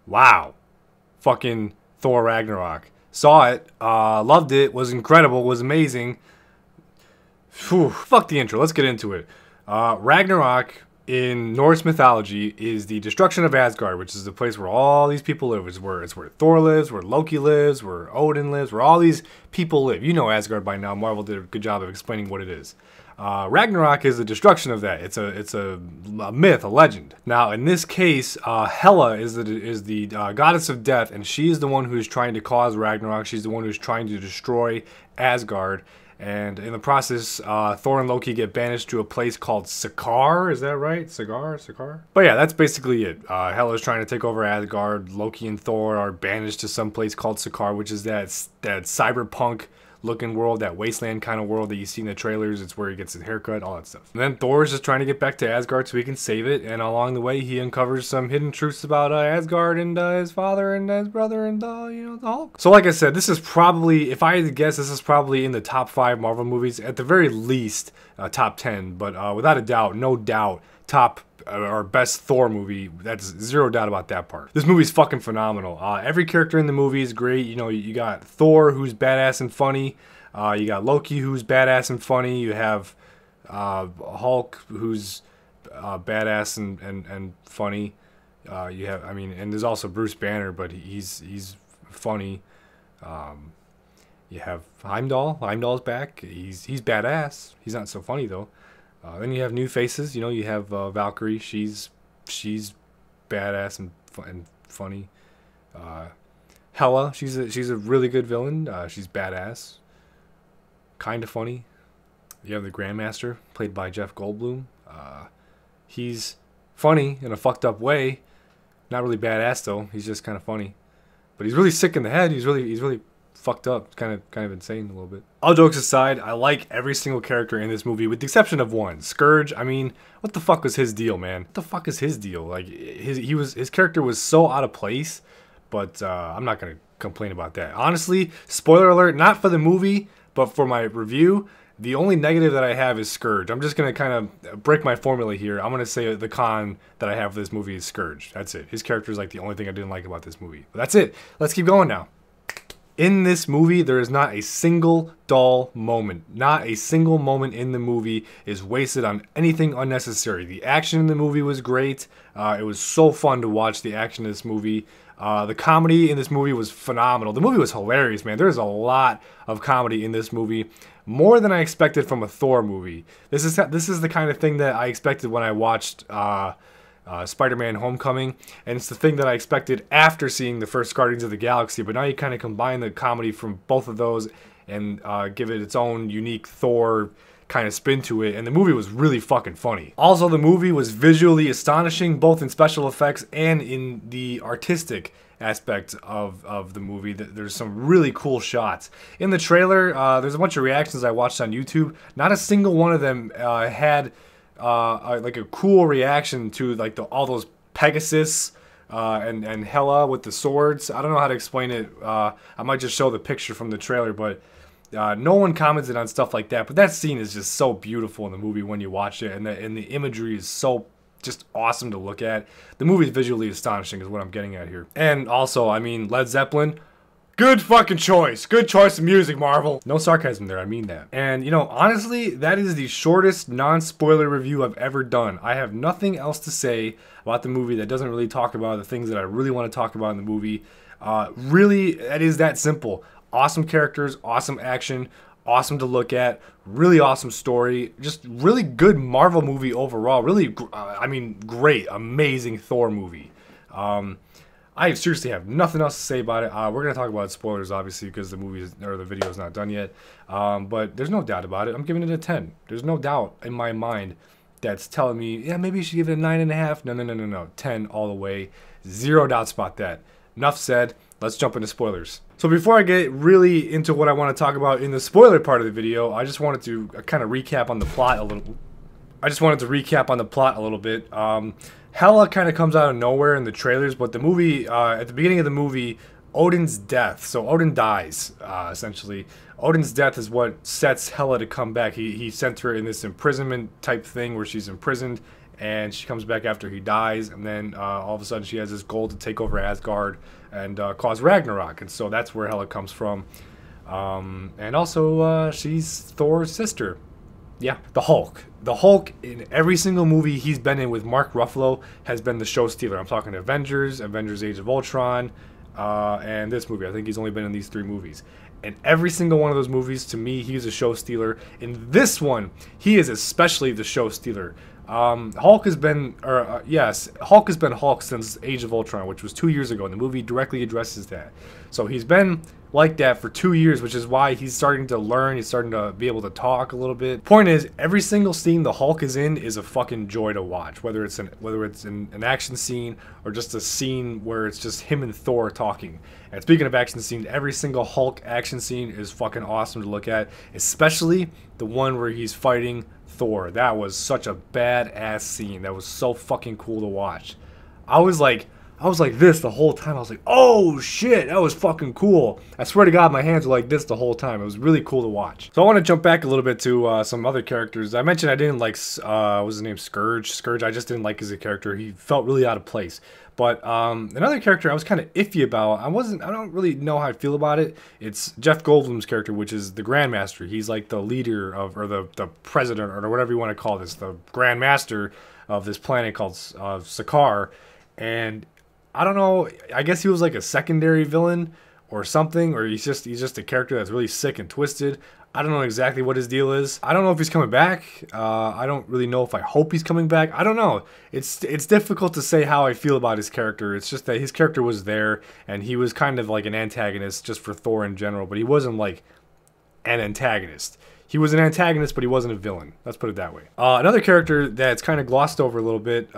Wow. Fucking Thor Ragnarok. Saw it, loved it, was incredible, was amazing. Whew, fuck the intro, let's get into it. Ragnarok in Norse mythology is the destruction of Asgard, which is the place where all these people live. It's where Thor lives, where Loki lives, where Odin lives, where all these people live. You know Asgard by now. Marvel did a good job of explaining what it is. Ragnarok is the destruction of that. It's a myth, a legend. Now, in this case, Hela is the goddess of death, and she's the one who's trying to cause Ragnarok. She's the one who's trying to destroy Asgard. And in the process, Thor and Loki get banished to a place called Sakaar. Is that right? Sakaar? But yeah, that's basically it. Hela's trying to take over Asgard. Loki and Thor are banished to some place called Sakaar, which is that cyberpunk looking world, that wasteland kind of world that you see in the trailers. It's where he gets his haircut, all that stuff. And then Thor's just trying to get back to Asgard so he can save it, and along the way he uncovers some hidden truths about Asgard and his father and his brother and the Hulk. So like I said, this is probably, if I had to guess, this is probably in the top 5 Marvel movies, at the very least top 10, but without a doubt, no doubt, top or best Thor movie. That's zero doubt about that part. This movie's fucking phenomenal. Every character in the movie is great. You know, you got Thor, who's badass and funny. You got Loki, who's badass and funny. You have Hulk, who's badass and funny. You have, I mean, and there's also Bruce Banner, but he's funny. You have Heimdall. Heimdall's back. He's badass. He's not so funny though. Then you have new faces. You know, you have Valkyrie. She's badass and funny. Hela. She's a really good villain. She's badass. Kind of funny. You have the Grandmaster, played by Jeff Goldblum. He's funny in a fucked up way. Not really badass though. He's just kind of funny. But he's really sick in the head. He's really fucked up. Kind of insane a little bit. All jokes aside, I like every single character in this movie with the exception of one. Scourge. I mean, what the fuck was his deal, man? What the fuck is his deal? Like his character was so out of place, but I'm not gonna complain about that. Honestly, spoiler alert, not for the movie, but for my review, the only negative that I have is Scourge. I'm just gonna kind of break my formula here. I'm gonna say the con that I have for this movie is Scourge. That's it. His character is like the only thing I didn't like about this movie. But that's it. Let's keep going now. In this movie, there is not a single dull moment. Not a single moment in the movie is wasted on anything unnecessary. The action in the movie was great. It was so fun to watch the action in this movie. The comedy in this movie was phenomenal. The movie was hilarious, man. There's a lot of comedy in this movie. More than I expected from a Thor movie. This is the kind of thing that I expected when I watched Spider-Man Homecoming, and it's the thing that I expected after seeing the first Guardians of the Galaxy, but now you kind of combine the comedy from both of those and give it its own unique Thor kind of spin to it, and the movie was really fucking funny. Also, the movie was visually astonishing, both in special effects and in the artistic aspect of the movie. There's some really cool shots. In the trailer, there's a bunch of reactions I watched on YouTube. Not a single one of them had like a cool reaction to like all those Pegasus and Hela with the swords. I don't know how to explain it. I might just show the picture from the trailer, but no one commented on stuff like that. But that scene is just so beautiful in the movie when you watch it, and the imagery is so just awesome to look at. The movie is visually astonishing is what I'm getting at here. And also, I mean, Led Zeppelin, good fucking choice. Good choice of music, Marvel. No sarcasm there, I mean that. And, you know, honestly, that is the shortest non-spoiler review I've ever done. I have nothing else to say about the movie that doesn't really talk about the things that I really want to talk about in the movie. Really, it is that simple. Awesome characters, awesome action, awesome to look at, really awesome story, just really good Marvel movie overall. Really, I mean, great, amazing Thor movie. I seriously have nothing else to say about it. We're gonna talk about spoilers, obviously, because the movie or the video is not done yet. But there's no doubt about it. I'm giving it a 10. There's no doubt in my mind that's telling me, yeah, maybe you should give it a 9.5. No. 10 all the way. Zero doubts about that. Enough said. Let's jump into spoilers. So before I get really into what I want to talk about in the spoiler part of the video, I just wanted to kind of recap on the plot a little. Bit. Hela kind of comes out of nowhere in the trailers, but the movie, at the beginning of the movie, Odin's death. So Odin dies, essentially. Odin's death is what sets Hela to come back. He sent her in this imprisonment type thing where she's imprisoned, and she comes back after he dies, and then all of a sudden she has this goal to take over Asgard and cause Ragnarok, and so that's where Hela comes from. And also she's Thor's sister. Yeah, the Hulk. The Hulk in every single movie he's been in with Mark Ruffalo has been the show stealer. I'm talking Avengers, Avengers Age of Ultron, and this movie. I think he's only been in these 3 movies. And every single one of those movies, to me, he's a show stealer. In this one, he is especially the show stealer. Hulk has been, Hulk has been Hulk since Age of Ultron, which was 2 years ago, and the movie directly addresses that. So he's been like that for 2 years, which is why he's starting to learn, he's starting to be able to talk a little bit. Point is, every single scene the Hulk is in is a fucking joy to watch, whether it's an action scene or just a scene where it's just him and Thor talking. And speaking of action scenes, every single Hulk action scene is fucking awesome to look at, especially the one where he's fighting Thor. That was such a badass scene. That was so fucking cool to watch. I was like this the whole time. I was like, oh shit, that was fucking cool. I swear to God, my hands were like this the whole time. It was really cool to watch. So I want to jump back a little bit to some other characters. I mentioned I didn't like, what was his name, Scourge? Scourge, I just didn't like as a character. He felt really out of place. But another character I was kind of iffy about, I don't really know how I feel about it. It's Jeff Goldblum's character, which is the Grandmaster. He's like the leader of, or the president, or whatever you want to call this, the Grandmaster of this planet called Sakaar. And I don't know, I guess he was like a secondary villain or something, or he's just a character that's really sick and twisted. I don't know exactly what his deal is. I don't know if he's coming back. I don't really know if I hope he's coming back. I don't know. It's difficult to say how I feel about his character. It's just that his character was there, and he was kind of like an antagonist just for Thor in general, but he wasn't like an antagonist. He was an antagonist, but he wasn't a villain. Let's put it that way. Another character that's kind of glossed over a little bit,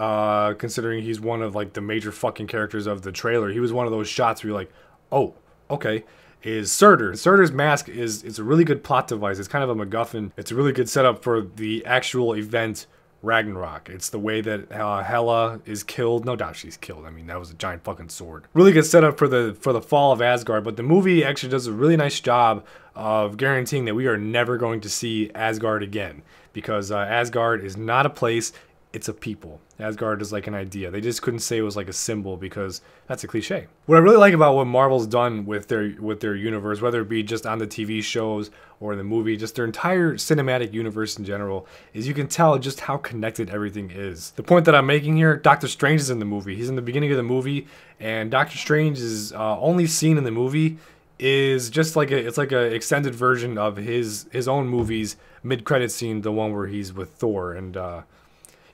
considering he's one of like the major fucking characters of the trailer. He was one of those shots where you're like, oh, okay, is Surtur. Surtur's mask is a really good plot device. It's kind of a MacGuffin. It's a really good setup for the actual event Ragnarok. It's the way that Hela is killed. No doubt she's killed. I mean, that was a giant fucking sword. Really good setup for the fall of Asgard, but the movie actually does a really nice job of guaranteeing that we are never going to see Asgard again, because Asgard is not a place, it's a people. Asgard is like an idea. They just couldn't say it was like a symbol because that's a cliche. What I really like about what Marvel's done with their universe, whether it be just on the TV shows or in the movie, just their entire cinematic universe in general, is you can tell just how connected everything is. The point that I'm making here, Doctor Strange is in the movie. He's in the beginning of the movie, and Doctor Strange's only scene in the movie is just like it's like a extended version of his own movie's mid-credit scene, the one where he's with Thor and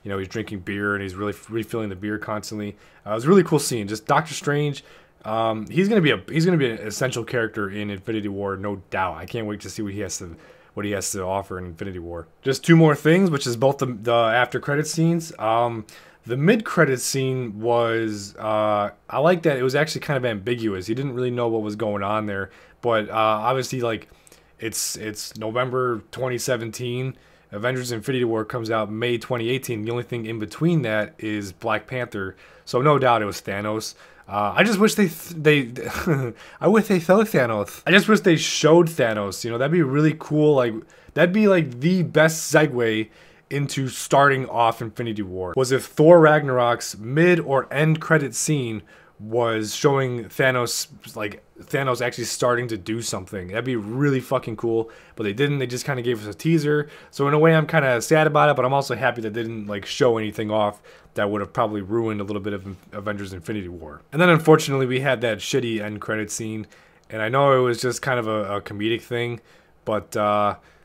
you know, he's drinking beer and he's really refilling the beer constantly. It was a really cool scene. Just Doctor Strange, he's gonna be an essential character in Infinity War, no doubt. I can't wait to see what he has to offer in Infinity War. Just 2 more things, which is both the after credit scenes. The mid-credit scene was, I like that it was actually kind of ambiguous. You didn't really know what was going on there, but obviously, like, it's November 2017. Avengers Infinity War comes out May 2018. The only thing in between that is Black Panther. So no doubt it was Thanos. I just wish I wish they showed Thanos. I just wish they showed Thanos. You know, that'd be really cool. Like, that'd be like the best segue into starting off Infinity War, was if Thor Ragnarok's mid or end credit scene was showing Thanos, like Thanos actually starting to do something. That'd be really fucking cool, but they didn't. They just kind of gave us a teaser. So in a way, I'm kind of sad about it, but I'm also happy that they didn't like show anything off that would have probably ruined a little bit of Avengers Infinity War. And then unfortunately, we had that shitty end credit scene, and I know it was just kind of a comedic thing, but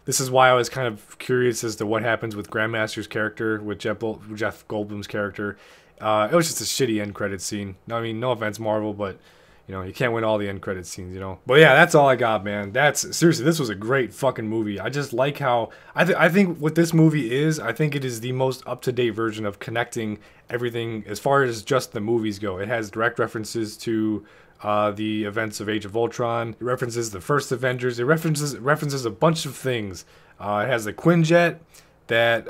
this is why I was kind of curious as to what happens with Grandmaster's character, with Jeff Goldblum's character. It was just a shitty end credit scene. I mean, no offense, Marvel, but you know, you can't win all the end credit scenes, you know. But yeah, that's all I got, man. Seriously, this was a great fucking movie. I just like how I think what this movie is. I think it is the most up-to-date version of connecting everything as far as just the movies go. It has direct references to the events of Age of Ultron. It references the first Avengers. It references a bunch of things. It has the Quinjet that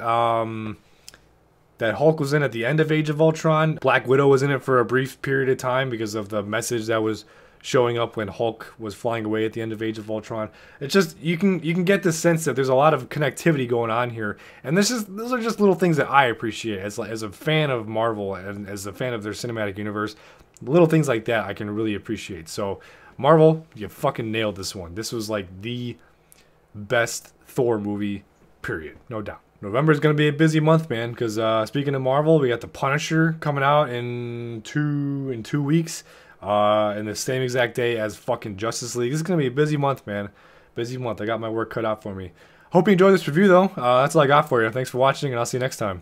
Hulk was in at the end of Age of Ultron. Black Widow was in it for a brief period of time because of the message that was showing up when Hulk was flying away at the end of Age of Ultron. It's just you can get the sense that there's a lot of connectivity going on here, and those are just little things that I appreciate as a fan of Marvel and as a fan of their cinematic universe. Little things like that I can really appreciate. So Marvel, you fucking nailed this one. This was like the best Thor movie, period, no doubt. November is going to be a busy month, man, because speaking of Marvel, we got The Punisher coming out in two weeks, in the same exact day as fucking Justice League. This is going to be a busy month, man. Busy month. I got my work cut out for me. Hope you enjoyed this review, though. That's all I got for you. Thanks for watching, and I'll see you next time.